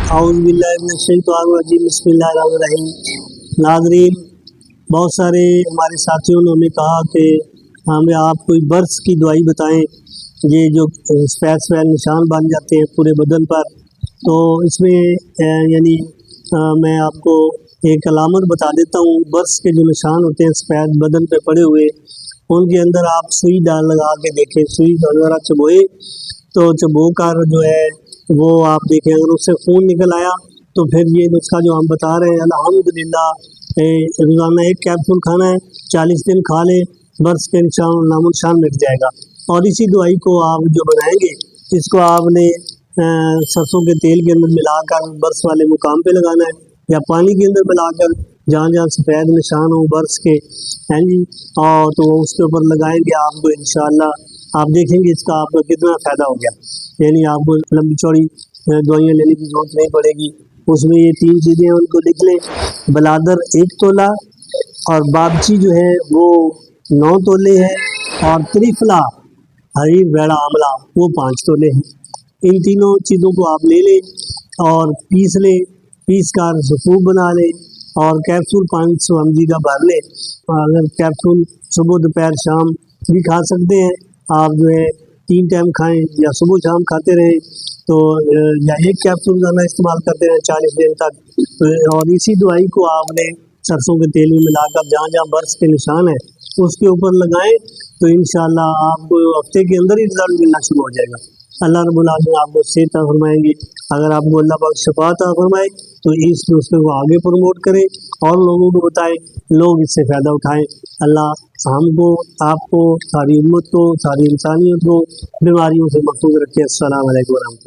اعوذ باللہ من الشیطان الرجیم بسم اللہ الرحمن الرحیم۔ ناظرین، بہت سارے ہمارے ساتھیوں نے ہمیں کہا کہ ہمیں آپ کوئی برس کی دوائی بتائیں، یہ جو سفید نشان بن جاتے ہیں پورے بدن پر، تو اس میں میں آپ کو ایک علامت بتا دیتا ہوں۔ برس کے جو نشان ہوتے ہیں سفید بدن پہ پڑے ہوئے، ان کے اندر آپ سوئی ڈال لگا کے دیکھیں، سوئی ذرا چبوئے تو چبو کر جو ہے وہ آپ دیکھیں، اگر اس سے خون نکل آیا تو پھر یہ نسخہ جو ہم بتا رہے ہیں الحمدللہ روزانہ ایک کیپسول کھانا ہے، 40 دن کھا لیں، برس کے نام و نشان مٹ جائے گا۔ اور اسی دوائی کو آپ جو بنائیں گے، اس کو آپ نے سرسوں کے تیل کے اندر ملا کر برس والے مقام پہ لگانا ہے، یا پانی کے اندر ملا کر جہاں جہاں سفید نشان ہوں برس کے اور تو اس کے اوپر لگائیں گے آپ کو، انشاءاللہ آپ دیکھیں گے اس کا آپ کو کتنا فائدہ ہو گیا۔ یعنی آپ کو لمبی چوڑی دوائیاں لینے کی ضرورت نہیں پڑے گی۔ اس میں یہ 3 چیزیں ان کو لکھ لیں، بلادر 1 تولہ، اور بابچی جو ہے وہ 9 تولے ہے، اور تریفلا حریر بیڑا آملہ وہ 5 تولے ہیں۔ ان تینوں چیزوں کو آپ لے لیں اور پیس لیں، پیس کر سفوف بنا لیں، اور کیپسول 500 mg کا بھر لیں۔ اگر کیپسول صبح دوپہر شام بھی کھا سکتے ہیں آپ، جو ہے 3 ٹائم کھائیں یا صبح شام کھاتے رہیں، تو یا ایک کیپسول کا استعمال کرتے رہیں 40 دن تک۔ اور اسی دوائی کو آپ نے سرسوں کے تیل میں ملا کر جہاں جہاں برس کے نشان ہیں اس کے اوپر لگائیں، تو انشاءاللہ آپ کو ہفتے کے اندر ہی رزلٹ ملنا شروع ہو جائے گا۔ اللہ رب العالمین آپ کو صحت عطا فرمائیں گے۔ اگر آپ کو اللہ پاک شفا عطا فرمائے تو اس نسخے کو آگے پروموٹ کریں اور لوگوں کو بتائیں، لوگ اس سے فائدہ اٹھائیں۔ اللہ ہم کو، آپ کو، ساری امت کو، ساری انسانیت کو بیماریوں سے محفوظ رکھے۔ السلام علیکم ورحمۃ اللہ۔